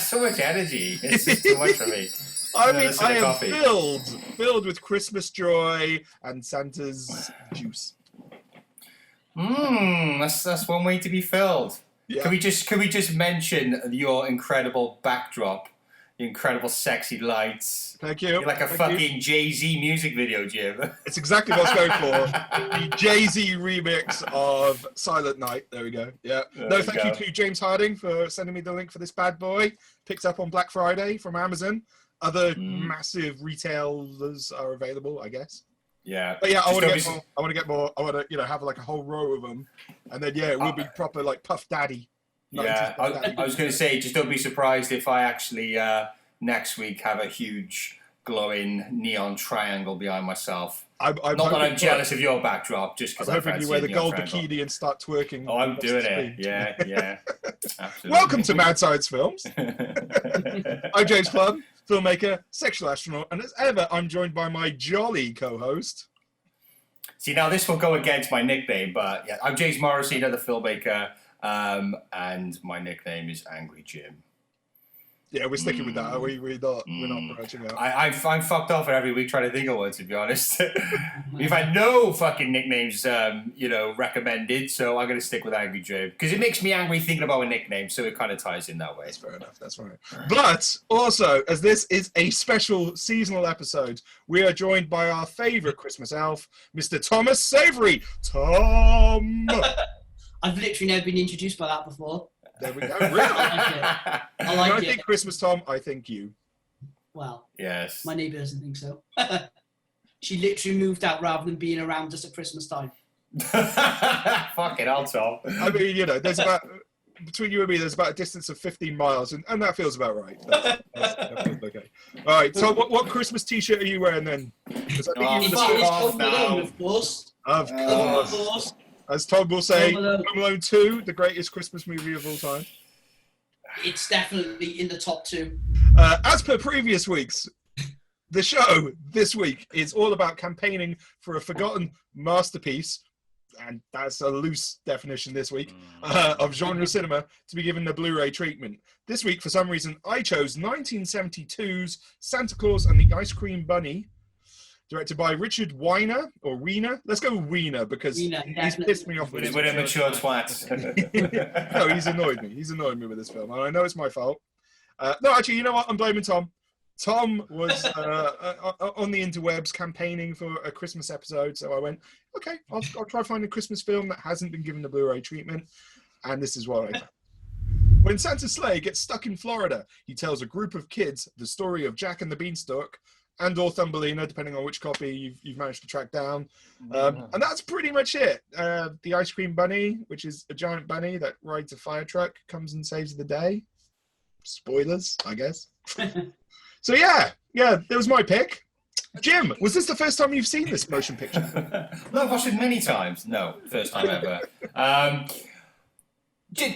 has so much energy. It's just too much for me. I mean, I am filled with Christmas joy and Santa's juice. That's one way to be filled. Yeah. Can we just mention your incredible backdrop, your incredible sexy lights? Thank you. You're like a fucking Jay-Z music video, Jim. It's exactly what I was going for. The Jay-Z remix of Silent Night. There we go. Yeah. Thank you to James Harding for sending me the link for this bad boy. Picked up on Black Friday from Amazon. Other massive retailers are available, I guess. Yeah. But yeah, I want to get more. I want to, have like a whole row of them, and then it will be proper like Puff Daddy. Yeah. I was going to say, just don't be surprised if I actually next week have a huge glowing neon triangle behind myself. Not that I'm jealous of your backdrop, just because I'm hoping you wear the gold bikini and start twerking. Oh, I'm doing it. Yeah. Absolutely. Welcome to Mad Science Films. I'm James Plumb, filmmaker, sexual astronaut, and as ever, I'm joined by my jolly co-host. See, now this will go against my nickname, but yeah, I'm James Morrissey, another filmmaker, and my nickname is Angry Jim. Yeah, we're sticking with that. We're not branching out. I'm fucked off every week trying to think of one, to be honest. We've had no fucking nicknames, recommended, so I'm going to stick with Angry Jim. Because it makes me angry thinking about a nickname, so it kind of ties in that way. That's fair enough, that's right. But also, as this is a special seasonal episode, we are joined by our favourite Christmas elf, Mr. Thomas Savory. Tom! I've literally never been introduced by that before. There we go. Really? I think Christmas, Tom. I think you. Well, yes. My neighbour doesn't think so. She literally moved out rather than being around just at Christmas time. Fucking hell, Tom. I mean, there's about between you and me, there's about a distance of 15 miles, and that feels about right. That feels okay. All right. So, what Christmas T-shirt are you wearing then? It's Home Alone, of course. Of course. As Todd will say, Home Alone 2, the greatest Christmas movie of all time. It's definitely in the top 2. As per previous weeks, the show this week is all about campaigning for a forgotten masterpiece, and that's a loose definition this week, of genre cinema to be given the Blu Ray treatment. This week, for some reason, I chose 1972's Santa Claus and the Ice Cream Bunny, directed by Richard Weiner, or Weiner. Let's go with Weiner, because he's pissed me off with his mature twat. No, he's annoyed me. He's annoyed me with this film, and I know it's my fault. No, actually, you know what? I'm blaming Tom. Tom was on the interwebs campaigning for a Christmas episode, so I went, okay, I'll try finding a Christmas film that hasn't been given the Blu-ray treatment, and this is what I found. When Santa's sleigh gets stuck in Florida, he tells a group of kids the story of Jack and the Beanstalk, and or Thumbelina, depending on which copy you've managed to track down. And that's pretty much it. The Ice Cream Bunny, which is a giant bunny that rides a fire truck, comes and saves the day. Spoilers, I guess. So yeah, that was my pick. Jim, was this the first time you've seen this motion picture? No, I've watched it many times. No, first time ever.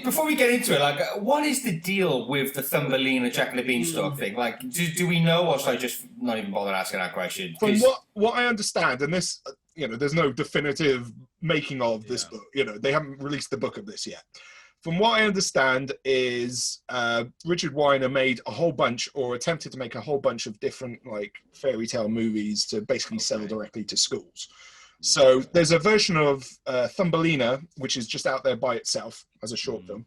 Before we get into it, what is the deal with the Thumbelina Jack and the Beanstalk thing? Do we know, or should I just not even bother asking that question? From what I understand, and this, there's no definitive making of this book. They haven't released the book of this yet. From what I understand is Richard Weiner made a whole bunch, or attempted to make a whole bunch of different fairy tale movies to basically sell directly to schools. So there's a version of Thumbelina, which is just out there by itself as a short film.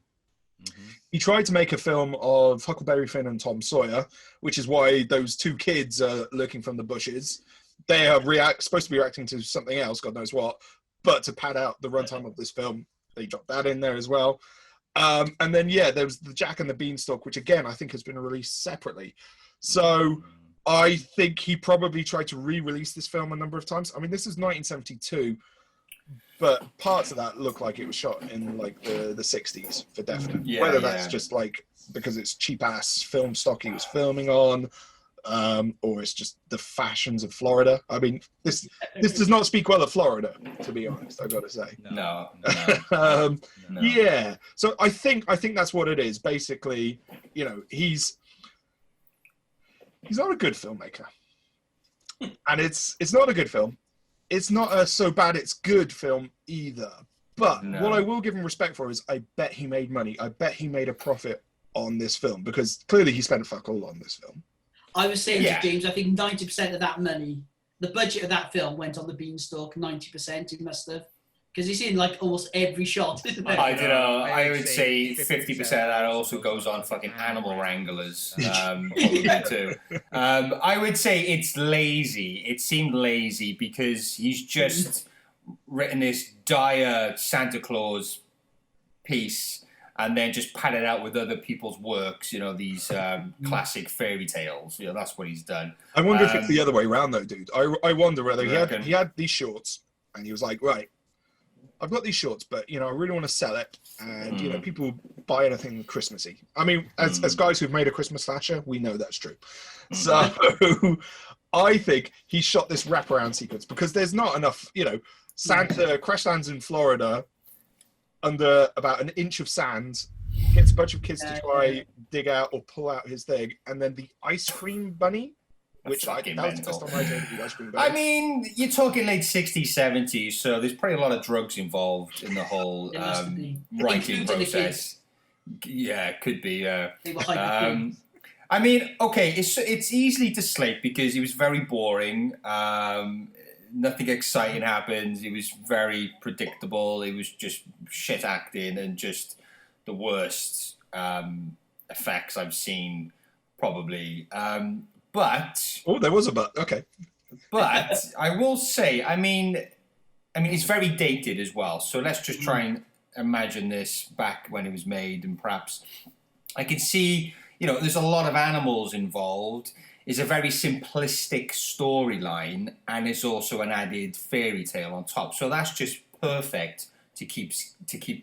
He tried to make a film of Huckleberry Finn and Tom Sawyer, which is why those two kids are lurking from the bushes. They are supposed to be reacting to something else, God knows what. But to pad out the runtime of this film, they dropped that in there as well. And then, there was the Jack and the Beanstalk, which again, I think has been released separately. So I think he probably tried to re-release this film a number of times. I mean, this is 1972, but parts of that look like it was shot in the 60s for definite. Yeah, whether that's just because it's cheap ass film stock he was filming on, or it's just the fashions of Florida. I mean, this does not speak well of Florida, to be honest. I got to say. No. Yeah. So I think that's what it is. Basically, he's not a good filmmaker, and it's not a good film. It's not a so bad it's good film either. But what I will give him respect for is I bet he made money. I bet he made a profit on this film? Because clearly he spent fuck all on this film. I was saying to James, I think 90% of that money, the budget of that film went on the Beanstalk. 90% it must have, because it's in like almost every shot, isn't it? I don't know. I would say 50% of that also goes on fucking Animal Wranglers too. I would say it's lazy. It seemed lazy because he's just written this dire Santa Claus piece and then just padded out with other people's works, you know, these classic fairy tales. You know, that's what he's done. I wonder if it's the other way around though, dude. I wonder whether he had these shorts and he was like, right, I've got these shorts, but you know, I really want to sell it, and you know, people buy anything Christmassy. I mean, as guys who've made a Christmas slasher, we know that's true. So I think he shot this wraparound sequence because there's not enough, you know, Santa crash lands in Florida under about an inch of sand, gets a bunch of kids to try dig out or pull out his thing, and then the ice cream bunny, which that was the first time I heard of the ice cream bunny. I mean, you're talking late 60s, 70s, so there's probably a lot of drugs involved in the whole writing process. Yeah, it could be. I mean, okay, it's easily to slate because he was very boring. Nothing exciting happens. It was very predictable. It was just shit acting and just the worst effects I've seen, probably. But there was a but. Okay. But I will say, I mean, it's very dated as well. So let's just try and imagine this back when it was made, and perhaps I can see, you know, there's a lot of animals involved. It's a very simplistic storyline, and it's also an added fairy tale on top. So that's just perfect to keep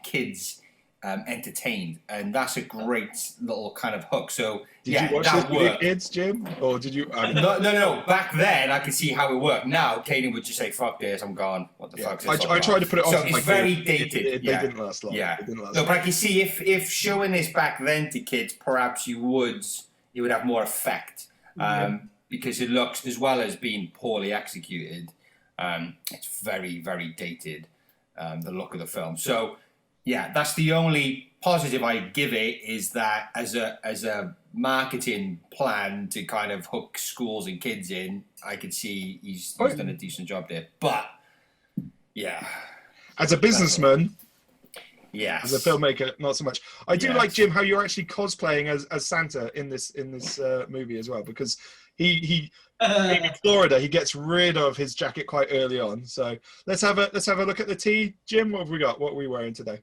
kids entertained, and that's a great little kind of hook. So did you watch this with your kids, Jim, or did you? No. Back then, I could see how it worked. Now, Kaden would just say, "Fuck this, I'm gone." What the fuck is this? I tried to put it on. So it's very dated. They didn't last long. Yeah. But I can see if showing this back then to kids, perhaps it would have more effect. Because it looks, as well as being poorly executed, it's very, very dated, the look of the film. So, yeah, that's the only positive I give it, is that as a marketing plan to kind of hook schools and kids in, I could see he's done a decent job there. But, yeah. As a businessman... Yes. As a filmmaker, not so much. I do like, Jim, how you're actually cosplaying as Santa in this movie as well, because he in Florida, he gets rid of his jacket quite early on. So let's have a look at the tea, Jim. What have we got? What are we wearing today?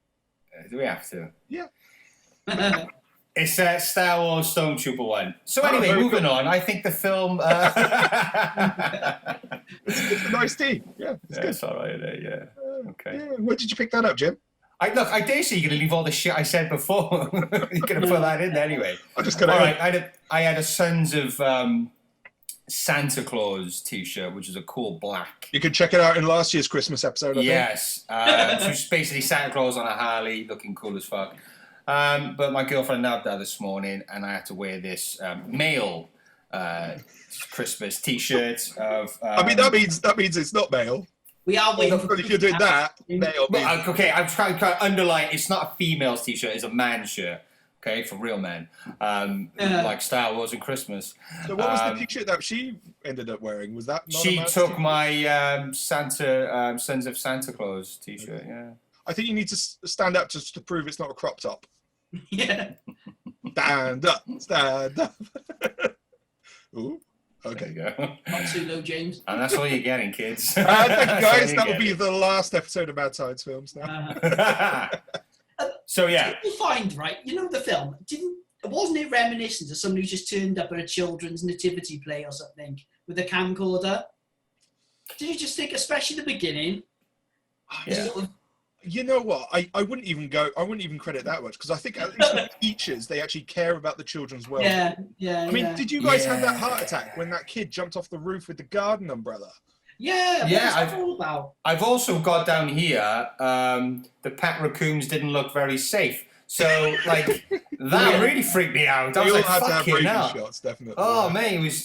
Do we have to? Yeah. It's Star Wars Stormtrooper one. So anyway, moving on. I think the film. It's a nice tea. Yeah, it's all right. Yeah. Okay. Yeah. Where did you pick that up, Jim? I dare say you're going to leave all the shit I said before. You're going to put that in there anyway. I'm just going to... All right, I had a Sons of Santa Claus t-shirt, which is a cool black. You can check it out in last year's Christmas episode, I think. Yes. So it's basically Santa Claus on a Harley, looking cool as fuck. But my girlfriend nabbed that this morning, and I had to wear this male Christmas t-shirt. I mean, that means it's not male. We are waiting. If you're doing that, okay, I'm trying to underline. It's not a female's t-shirt; it's a man's shirt. Okay, for real men, like Star Wars and Christmas. So, what was the t-shirt that she ended up wearing? Was that? She took my Sons of Santa Claus t-shirt. Yeah. I think you need to stand up just to prove it's not a crop top. Yeah. Stand up. Ooh. Okay. There you go. Not too low, James. And that's all you're getting, kids. Thank you, guys. That will be the last episode of Mad Science Films now. So, yeah. Did you find, right, you know the film, wasn't it reminiscent of somebody who just turned up at a children's nativity play or something with a camcorder? Did you just think, especially the beginning? Yeah. You know what? I wouldn't even credit that much, because I think at least with teachers, they actually care about the children's welfare. Yeah. I mean, did you guys have that heart attack when that kid jumped off the roof with the garden umbrella? Yeah. I've also got down here, the pet raccoons didn't look very safe. So, like, that really freaked me out. I was like, fucking hell. Shots, definitely. Oh, man, it was,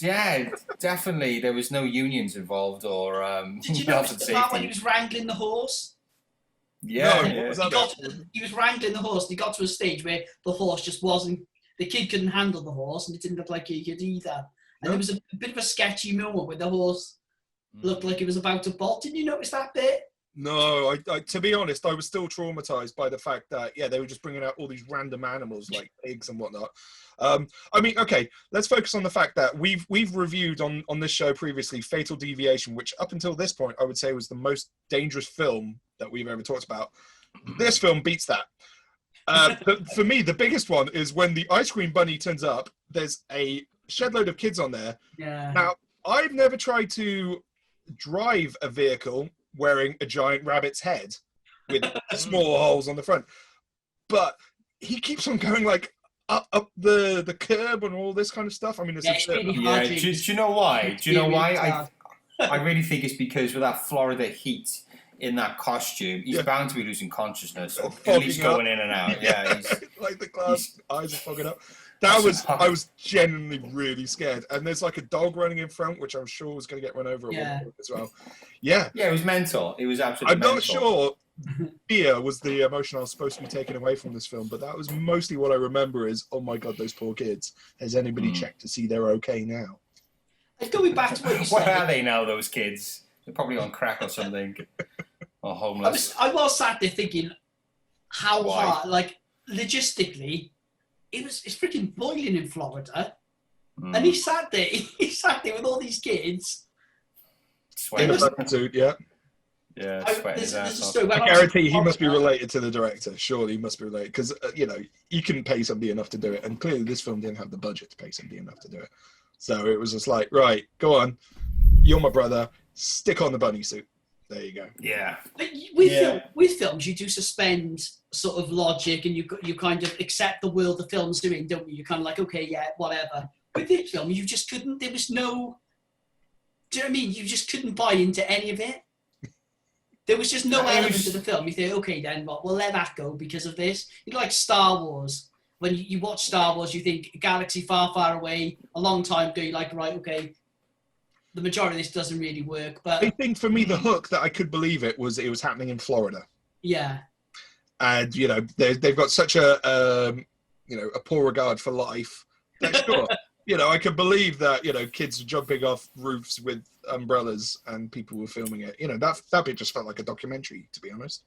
definitely. There was no unions involved or Did you notice the part when he was wrangling the horse? Yeah, he was wrangling the horse, and he got to a stage where the horse just wasn't the kid couldn't handle the horse, and it didn't look like he could either. And there was a bit of a sketchy moment where the horse looked like it was about to bolt. Did you notice that bit? No, I to be honest, I was still traumatized by the fact that, they were just bringing out all these random animals like pigs and whatnot. I mean, okay, let's focus on the fact that we've reviewed on this show previously Fatal Deviation, which up until this point I would say was the most dangerous film that we've ever talked about. This film beats that. But for me, the biggest one is when the ice cream bunny turns up. There's a shed load of kids on there. Yeah. Now, I've never tried to drive a vehicle wearing a giant rabbit's head with small holes on the front, but he keeps on going like up the curb and all this kind of stuff. I mean, it's really do you know why? I really think it's because with that Florida heat in that costume, he's bound to be losing consciousness, or at least going in and out. Yeah, he's, like the glass eyes are fogging up. I was genuinely really scared. And there's like a dog running in front, which I'm sure was going to get run over at one point as well. Yeah. Yeah, it was mental. It was absolutely mental. I'm not sure fear was the emotion I was supposed to be taken away from this film, but that was mostly what I remember is, oh my God, those poor kids. Has anybody checked to see they're okay now? Going back to what you said. What are they now, those kids? They're probably on crack or something. Or homeless. I was sat there thinking how hard, like, logistically, it's freaking boiling in Florida. And he sat there with all these kids. In a fucking suit, yeah. Yeah, sweating his ass off. I guarantee he must be related to the director. Surely he must be related. Because, you can pay somebody enough to do it. And clearly this film didn't have the budget to pay somebody enough to do it. So it was just like, right, go on. You're my brother. Stick on the bunny suit. There you go. Yeah. But with films, you do suspend sort of logic, and you kind of accept the world the film's doing, don't you? You're kind of like, okay, yeah, whatever. With this film, you just couldn't. There was no. Do you know what I mean? You just couldn't buy into any of it. There was just no element of the film. You think, okay, then we'll let that go because of this. You know, like Star Wars. When you watch Star Wars, you think a galaxy far, far away, a long time ago. You're like, right, okay. The majority of this doesn't really work, but I think for me the hook that I could believe it was happening in Florida. Yeah. And they've got such a poor regard for life. That's sure. I could believe that kids jumping off roofs with umbrellas and people were filming it. That bit just felt like a documentary, to be honest.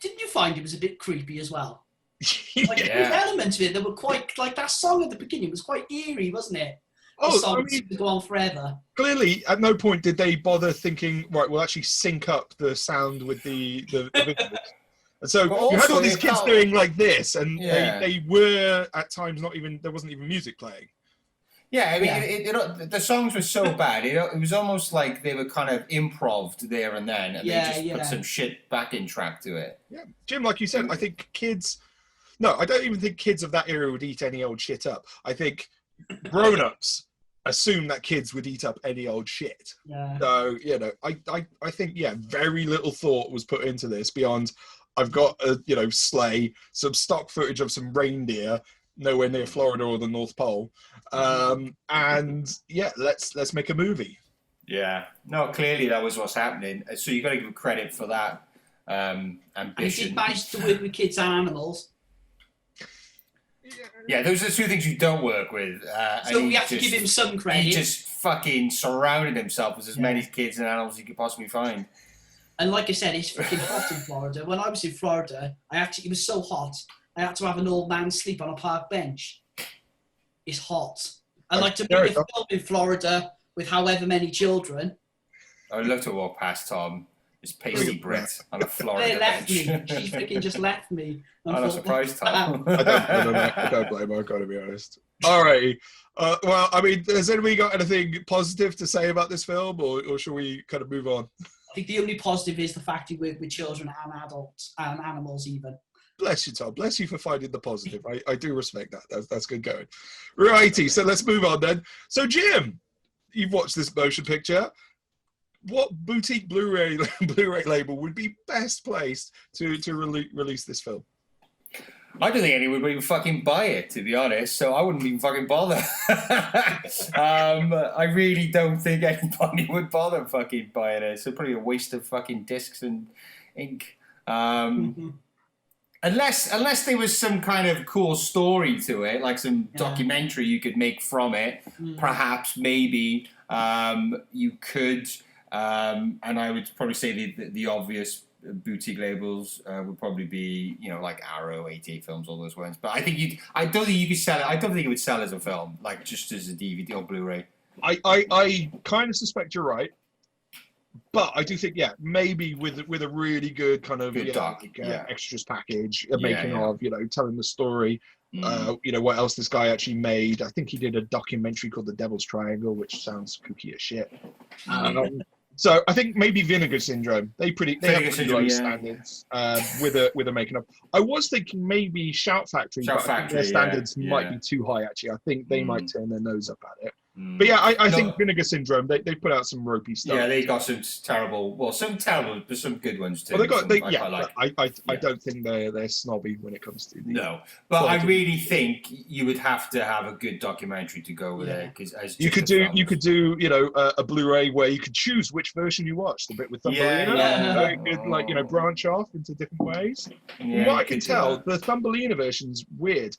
Didn't you find it was a bit creepy as well? Like there was elements of it that were quite like that song at the beginning was quite eerie, wasn't it? I mean, to go on forever. Clearly, at no point did they bother thinking, right, we'll actually sync up the sound with the visuals. And so you had all these kids doing like this, and they were at times there wasn't even music playing. Yeah, I mean, the songs were so bad. It was almost like they were kind of improv'd there and then, and they just put some shit backing track to it. Yeah, Jim, like you said, I think kids. No, I don't even think kids of that era would eat any old shit up. I think grown-ups assume that kids would eat up any old shit. Yeah. So, I think, very little thought was put into this beyond I've got a, sleigh, some stock footage of some reindeer, nowhere near Florida or the North Pole. And let's make a movie. Yeah. No, clearly that was what's happening. So you got to give credit for that ambition. And he did manage to work with kids and animals. Yeah, those are the two things you don't work with. So we have to give him some credit. He just fucking surrounded himself with as many kids and animals as he could possibly find. And like I said, it's freaking hot in Florida. When I was in Florida, it was so hot, I had to have an old man sleep on a park bench. It's hot. I like to make a film in Florida with however many children. I would love to walk past Tom. This pasty Brit on a Florida bench. She freaking just left me. I'm not surprised, Tom. I don't blame her, I've got to be honest. All right. Well, I mean, has anybody got anything positive to say about this film, or shall we kind of move on? I think the only positive is the fact he worked with children and adults and animals even. Bless you, Tom. Bless you for finding the positive. I do respect that. That's good going. Righty, so let's move on then. So, Jim, you've watched this motion picture. What boutique Blu Ray label would be best placed to release this film? I don't think anyone would even fucking buy it, to be honest, so I wouldn't even fucking bother. I really don't think anybody would bother fucking buying it. It's probably a waste of fucking discs and ink. Unless there was some kind of cool story to it, like some documentary you could make from it, perhaps, maybe you could. And I would probably say the obvious boutique labels would probably be, like Arrow, 88 Films, all those ones. But I don't think you could sell it. I don't think it would sell as a film, like just as a DVD or Blu-ray. I kind of suspect you're right. But I do think, maybe with a really good kind of extras package, making of, telling the story, what else this guy actually made. I think he did a documentary called The Devil's Triangle, which sounds kooky as shit. So I think maybe Vinegar Syndrome. They have pretty low standards with a making of. I was thinking maybe Shout Factory, but I think their standards might be too high. Actually, I think they might turn their nose up at it. But I think Vinegar Syndrome, they put out some ropey stuff. Yeah, they got some terrible, but some good ones too. Well, I don't think they're snobby when it comes to but quality. I really think you would have to have a good documentary to go with it, because you could do a Blu-ray where you could choose which version you watch. The bit with Thumbelina, you could branch off into different ways. From what I can tell, the Thumbelina version's weird.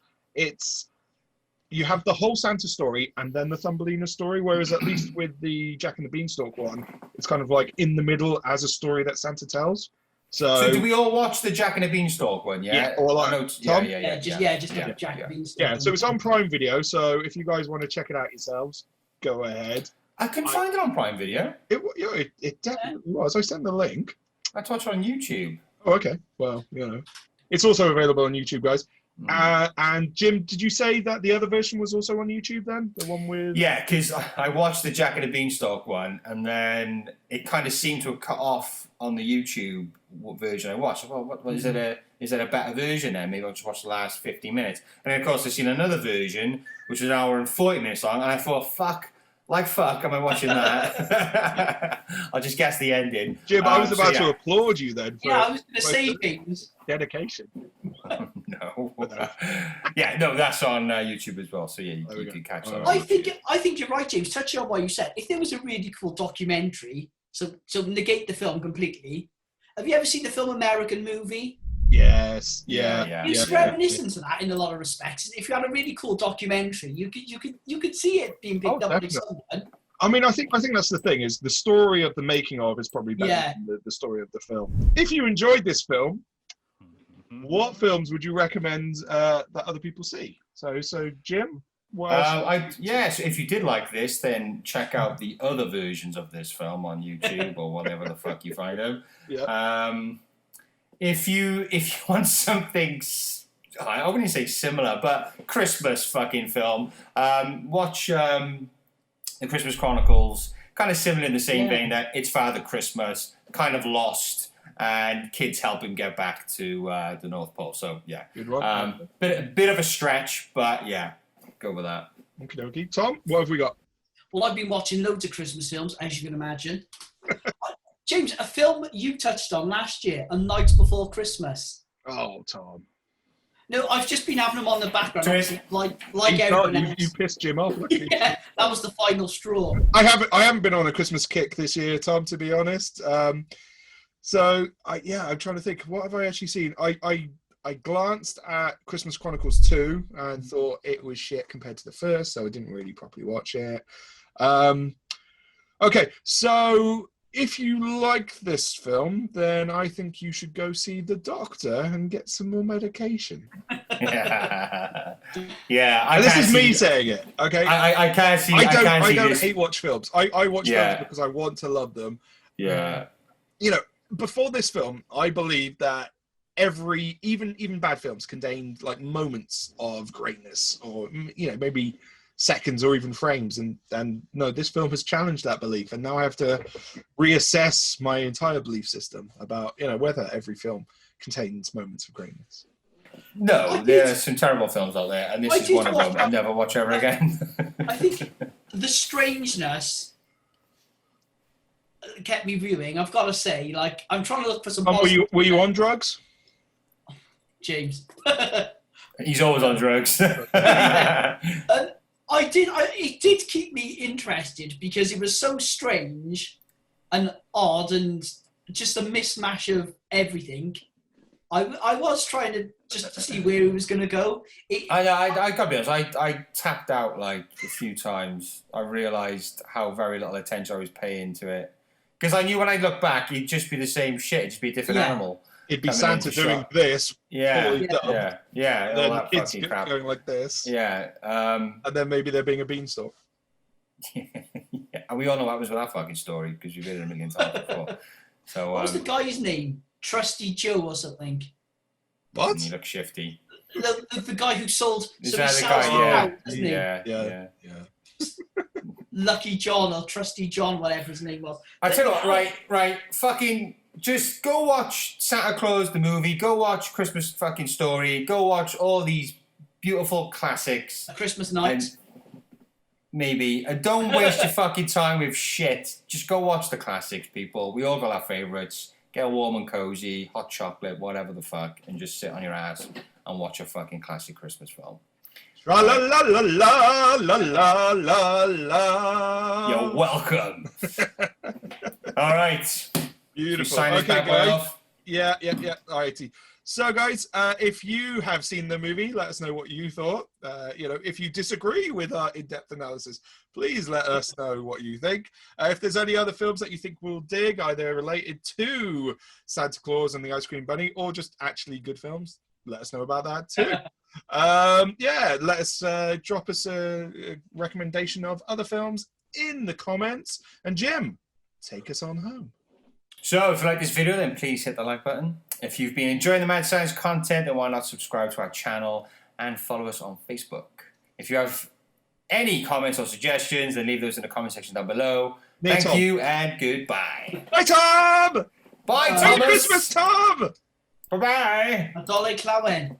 You have the whole Santa story and then the Thumbelina story, whereas at least with the Jack and the Beanstalk one, it's kind of like in the middle as a story that Santa tells. So did we all watch the Jack and the Beanstalk one? Yeah. Or like Tom? Just Jack and Beanstalk. Yeah. So it's on Prime Video. So if you guys want to check it out yourselves, go ahead. I can find it on Prime Video. It definitely was. I sent the link. I watched it on YouTube. Oh, okay. Well, it's also available on YouTube, guys. And Jim, did you say that the other version was also on YouTube then? The one with... Yeah, because I watched the Jack and the Beanstalk one, and then it kind of seemed to have cut off on the YouTube version I watched. Well, is there a better version then? Maybe I'll just watch the last 50 minutes. And then, of course, I've seen another version, which was an hour and 40 minutes long, and I thought, fuck, am I watching that? I'll just guess the ending. Jim, I was about to applaud you then. I was going to say things. Dedication. No. That's on YouTube as well. So you can catch that. I think you're right, James. Touching on what you said, if there was a really cool documentary, so negate the film completely. Have you ever seen the film American Movie? Yes. It's reminiscent to that in a lot of respects. If you had a really cool documentary, you could see it being picked up by someone. I mean, I think that's the thing, is the story of the making of is probably better than the story of the film. If you enjoyed this film, what films would you recommend that other people see? So Jim? So if you did like this, then check out the other versions of this film on YouTube or whatever the fuck you find out. Yeah. If you want something, I wouldn't say similar, but Christmas fucking film, watch The Christmas Chronicles. Kind of similar in the same vein that it's Father Christmas, kind of lost, and kids help him get back to the North Pole. So good one. Bit of a stretch, but go with that. Okay. Tom, what have we got? Well, I've been watching loads of Christmas films, as you can imagine. James, a film you touched on last year, A Night Before Christmas. Oh, Tom. No, I've just been having them on the background, like everyone else. You pissed Jim off. That was the final straw. I haven't been on a Christmas kick this year, Tom, to be honest. I'm trying to think. What have I actually seen? I glanced at Christmas Chronicles 2 and thought it was shit compared to the first, so I didn't really properly watch it. Okay, so if you like this film, then I think you should go see the doctor and get some more medication. This is me saying it. Okay, I can't see. I don't hate watch films. I watch films because I want to love them. Yeah. Before this film, I believe that even bad films contained like moments of greatness, or maybe seconds or even frames, and no, this film has challenged that belief, and now I have to reassess my entire belief system about whether every film contains moments of greatness. No, there are some terrible films out there, and this is one of them I'll never watch ever again. I think the strangeness kept me viewing. I've got to say, I'm trying to look for some. Were you on drugs, James? He's always on drugs. It did keep me interested because it was so strange and odd and just a mismatch of everything. I was trying to just to see where he was going to go. I gotta be honest, I tapped out like a few times. I realised how very little attention I was paying to it. Because I knew when I look back, it'd just be the same shit. It'd just be a different animal. It'd be Santa doing this. Yeah. And then the kids going like this. Yeah. And then maybe there being a beanstalk. Yeah. And we all know what was with that fucking story because we've heard it a million times before. So, what was the guy's name? Trusty Joe or something? What? He looks shifty. The guy who sold... Is that the guy? Yeah. Lucky John or Trusty John, whatever his name was. I tell you what, right, fucking just go watch Santa Claus the movie, go watch Christmas fucking Story, go watch all these beautiful classics. A Christmas Night. Maybe. And don't waste your fucking time with shit. Just go watch the classics, people. We all got our favourites. Get warm and cozy, hot chocolate, whatever the fuck, and just sit on your ass and watch a fucking classic Christmas film. La la la la la la la la la. You're welcome. All right. Beautiful. Okay, guys. Yeah. All righty. So, guys, if you have seen the movie, let us know what you thought. If you disagree with our in-depth analysis, please let us know what you think. If there's any other films that you think we'll dig, either related to Santa Claus and the Ice Cream Bunny, or just actually good films, let us know about that too. Let us drop us a recommendation of other films in the comments. And Jim, take us on home. So if you like this video, then please hit the like button. If you've been enjoying the Mad Science content, then why not subscribe to our channel and follow us on Facebook. If you have any comments or suggestions, then leave those in the comment section down below. Thank you and goodbye. Bye, Tom! Bye, Thomas! Merry Christmas, Tom! Bye-bye! Nadolig Llawen.